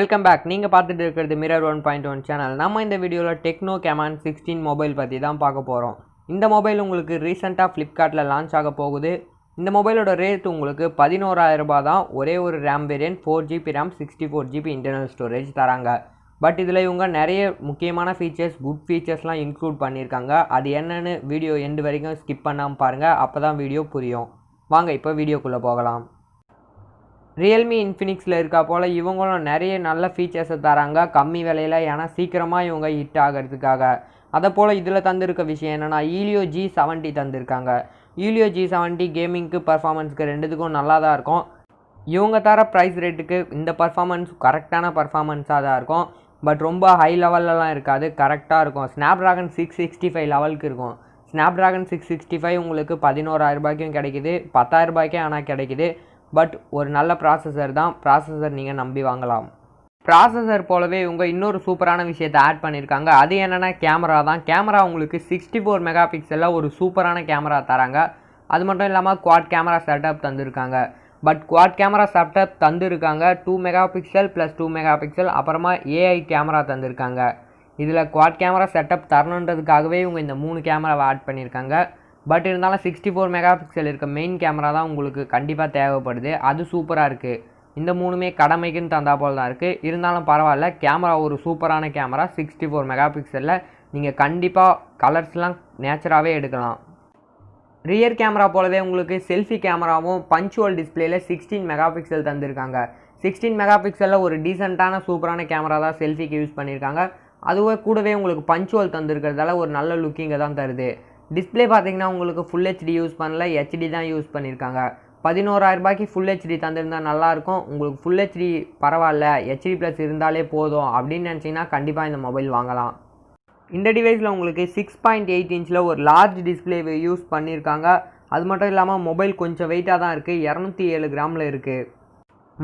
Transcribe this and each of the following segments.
Welcome back. நீங்க பார்த்துட்டு இருக்கிறது Mirror 1.1 சேனல். நம்ம இந்த வீடியோல Tecno Camon 16 மொபைல் பத்தி தான் பார்க்க போறோம். இந்த மொபைல் உங்களுக்கு ரீசன்ட்டா Flipkartல லான்ச் ஆக போகுது. இந்த மொபைலோட ரேட் உங்களுக்கு 11000 ரூபாய் தான். ஒரே ஒரு RAM variant 4GB RAM 64GB internal storage தராங்க. பட் இதில் இவங்க நிறைய முக்கியமான ஃபீச்சர்ஸ் குட் ஃபீச்சர்ஸ்லாம் இன்க்ளூட் பண்ணியிருக்காங்க. அது என்னன்னு வீடியோ எண்டு வரைக்கும் ஸ்கிப் பண்ணாமல் பாருங்கள், அப்போ தான் வீடியோ புரியும். வாங்க இப்போ வீடியோக்குள்ளே போகலாம். ரியல்மி இன்ஃபினிக்ஸில் இருக்கா போல் இவங்களும் நிறைய நல்ல ஃபீச்சர்ஸை தராங்க கம்மி விலையில், ஏன்னா சீக்கிரமாக இவங்க ஹிட் ஆகிறதுக்காக. அதை போல் இதில் தந்திருக்க விஷயம் என்னென்னா ஈலியோ G70 தந்திருக்காங்க. ஈலியோ G70 கேமிங்க்கு பர்ஃபார்மன்ஸுக்கு ரெண்டுத்துக்கும் நல்லா தான் இருக்கும். இவங்க தர ப்ரைஸ் ரேட்டுக்கு இந்த பர்ஃபார்மன்ஸ் கரெக்டான பர்ஃபார்மன்ஸாக தான் இருக்கும். பட் ரொம்ப ஹை லெவல்லலாம் இருக்காது, கரெக்டாக இருக்கும். ஸ்னாப்ட்ராகன் 665 லெவலுக்கு இருக்கும். ஸ்னாப்ட்ராகன் 665 உங்களுக்கு 11000 ரூபாய்க்கும் கிடைக்குது, 10000 ரூபாய்க்கே ஆனால் கிடைக்குது. பட் ஒரு நல்ல ப்ராசஸர் தான், ப்ராசஸர் நீங்கள் நம்பி வாங்கலாம். ப்ராசஸர் போலவே இவங்க இன்னொரு சூப்பரான விஷயத்தை ஆட் பண்ணியிருக்காங்க. அது என்னென்னா கேமரா தான். கேமரா உங்களுக்கு 64 மெகா பிக்சலில் ஒரு சூப்பரான கேமரா தராங்க. அது மட்டும் இல்லாமல் குவாட் கேமரா செட்டப் தந்துருக்காங்க. பட் குவாட் கேமரா செட்டப் தந்துருக்காங்க 2 megapixel plus 2 megapixel, அப்புறமா ஏஐ கேமரா தந்திருக்காங்க. இதில் குவாட் கேமரா செட்டப் தரணுன்றதுக்காகவே இவங்க இந்த 3 கேமராவை ஆட் பண்ணியிருக்காங்க. பட் இருந்தாலும் 64 மெகா பிக்சல் இருக்க மெயின் கேமரா தான் உங்களுக்கு கண்டிப்பாக தேவைப்படுது. அது சூப்பராக இருக்குது. இந்த மூணுமே கடமைக்குன்னு தந்தா போல் தான் இருக்குது. இருந்தாலும் பரவாயில்ல, கேமரா ஒரு சூப்பரான கேமரா. 64 மெகா பிக்சலில் நீங்கள் கண்டிப்பாக கலர்ஸ்லாம் நேச்சராகவே எடுக்கலாம். ரியர் கேமரா போலவே உங்களுக்கு செல்ஃபி கேமராவும் பஞ்சுவல் டிஸ்பிளேல 16 மெகா பிக்சல் தந்திருக்காங்க. 16 மெகா பிக்சலில் ஒரு டீசெண்டான சூப்பரான கேமரா தான் செல்ஃபிக்கு யூஸ் பண்ணியிருக்காங்க. அதுவே கூடவே உங்களுக்கு பஞ்சுவல் தந்திருக்கிறதால ஒரு நல்ல லுக்கிங்கை தான் தருது. டிஸ்பிளே பார்த்தீங்கன்னா உங்களுக்கு ஃபுல் ஹெச்டி யூஸ் பண்ணல, ஹெச்டி தான் யூஸ் பண்ணியிருக்காங்க. 11000 ரூபாய்க்கு ஃபுல் ஹெச்டி தந்திருந்தால் நல்லாயிருக்கும். உங்களுக்கு ஃபுல் ஹெச்டி பரவாயில்ல, ஹெச்டி ப்ளஸ் இருந்தாலே போதும் அப்படின்னு நினச்சிங்கன்னா கண்டிப்பாக இந்த மொபைல் வாங்கலாம். இந்த டிவைஸில் உங்களுக்கு 6.8 இன்ச்சில் ஒரு லார்ஜ் டிஸ்பிளேவை யூஸ் பண்ணியிருக்காங்க. அது மட்டும் இல்லாமல் மொபைல் கொஞ்சம் வெயிட்டாக தான் இருக்குது, 207 கிராமில் இருக்குது.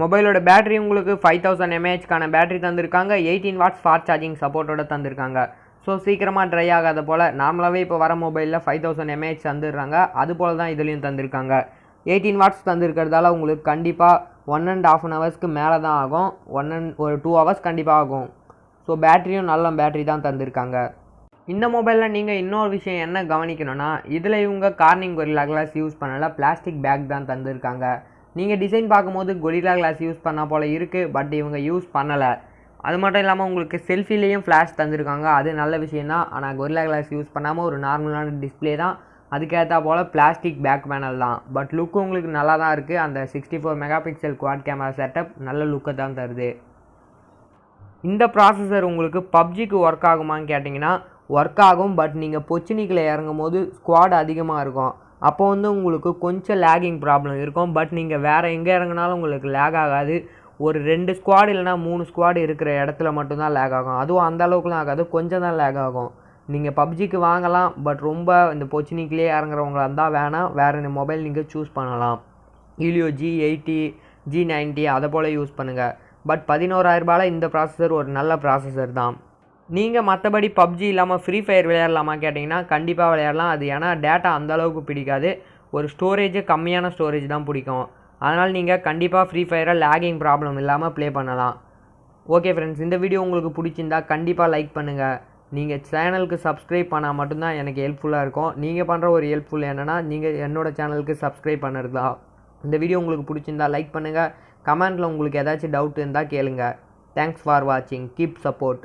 மொபைலோட பேட்டரி உங்களுக்கு 5000 mAhக்கான பேட்டரி தந்திருக்காங்க. 18 வாட்ஸ் ஃபாஸ்ட் சார்ஜிங் சப்போர்ட்டோட தந்திருக்காங்க. ஸோ சீக்கிரமாக ட்ரை ஆகாத போல் நார்மலாகவே இப்போ வர மொபைலில் 5000 mAh தந்துடுறாங்க. அது போல் தான் இதுலேயும் தந்திருக்காங்க. 18 வாட்ஸ் தந்திருக்கிறதால உங்களுக்கு கண்டிப்பாக 1.5 ஹவர்ஸ்க்கு மேலே தான் ஆகும். ஒரு 2 ஹவர்ஸ் கண்டிப்பாக ஆகும். ஸோ பேட்டரியும் நல்ல பேட்டரி தான் தந்திருக்காங்க. இந்த மொபைலில் நீங்கள் இன்னொரு விஷயம் என்ன கவனிக்கணும்னா, இதில் இவங்க கார்னிங் கொரில்லா கிளாஸ் யூஸ் பண்ணலை, பிளாஸ்டிக் பேக் தான் தந்திருக்காங்க. நீங்கள் டிசைன் பார்க்கும்போது கொரில்லா கிளாஸ் யூஸ் பண்ணால் போல் இருக்குது, பட் இவங்க யூஸ் பண்ணலை. அது மட்டும் இல்லாமல் உங்களுக்கு செல்ஃபிலேயும் ஃப்ளாஷ் தந்திருக்காங்க, அது நல்ல விஷயந்தான். ஆனால் கொரில்லா கிளாஸ் யூஸ் பண்ணாமல் ஒரு நார்மலான டிஸ்பிளே தான், அதுக்கேற்ற போல் பிளாஸ்டிக் பேக் பேனல் தான். பட் லுக்கு உங்களுக்கு நல்லா தான் இருக்குது. அந்த 64 mega pixel quad camera setup நல்ல லுக்கை தான் தருது. இந்த ப்ராசஸர் உங்களுக்கு பப்ஜிக்கு ஒர்க் ஆகுமான்னு கேட்டிங்கன்னா ஒர்க் ஆகும். பட் நீங்கள் பொச்சினிக்கில் இறங்கும் போது ஸ்குவாட் அதிகமாக இருக்கும், அப்போ உங்களுக்கு கொஞ்சம் லேகிங் ப்ராப்ளம் இருக்கும். பட் நீங்கள் வேறு எங்கே இறங்கினாலும் உங்களுக்கு லேக் ஆகாது. ஒரு 2 ஸ்குவாட் இல்லைனா 3 ஸ்குவாட் இருக்கிற இடத்துல மட்டும்தான் லேக் ஆகும். அதுவும் அந்த அளவுக்குலாம் ஆகாது, கொஞ்சம் தான் லேக் ஆகும். நீங்கள் பப்ஜிக்கு வாங்கலாம், பட் ரொம்ப இந்த பொச்சினிக்கிலே இறங்குறவங்களா இருந்தால் வேணாம், வேறு மொபைல் நீங்கள் சூஸ் பண்ணலாம். ஈலியோ G80 G90 அதை போல் யூஸ் பண்ணுங்கள். பட் 11000 ரூபாயில் இந்த ப்ராசஸர் ஒரு நல்ல ப்ராசஸர் தான். நீங்கள் மற்றபடி பப்ஜி இல்லாமல் ஃப்ரீ ஃபயர் விளையாடலாமா கேட்டிங்கன்னா கண்டிப்பாக விளையாடலாம். அது ஏன்னா டேட்டா அந்தளவுக்கு பிடிக்காது, ஒரு ஸ்டோரேஜ் கம்மியான ஸ்டோரேஜ் தான் பிடிக்கும். அதனால் நீங்கள் கண்டிப்பாக ஃப்ரீ ஃபயரை லேகிங் ப்ராப்ளம் இல்லாமல் ப்ளே பண்ணலாம். ஓகே ஃப்ரெண்ட்ஸ், இந்த வீடியோ உங்களுக்கு பிடிச்சிருந்தா கண்டிப்பாக லைக் பண்ணுங்கள். நீங்கள் சேனலுக்கு சப்ஸ்கிரைப் பண்ணால் மட்டும்தான் எனக்கு ஹெல்ப்ஃபுல்லாக இருக்கும். நீங்கள் பண்ணுற ஒரு ஹெல்ப்ஃபுல் என்னென்னா நீங்கள் என்னோடய சேனலுக்கு சப்ஸ்கிரைப் பண்ணுறது தான். இந்த வீடியோ உங்களுக்கு பிடிச்சிருந்தா லைக் பண்ணுங்கள். கமெண்ட்டில் உங்களுக்கு ஏதாச்சும் டவுட் இருந்தால் கேளுங்க. தேங்க்ஸ் ஃபார் வாட்சிங். Keep support.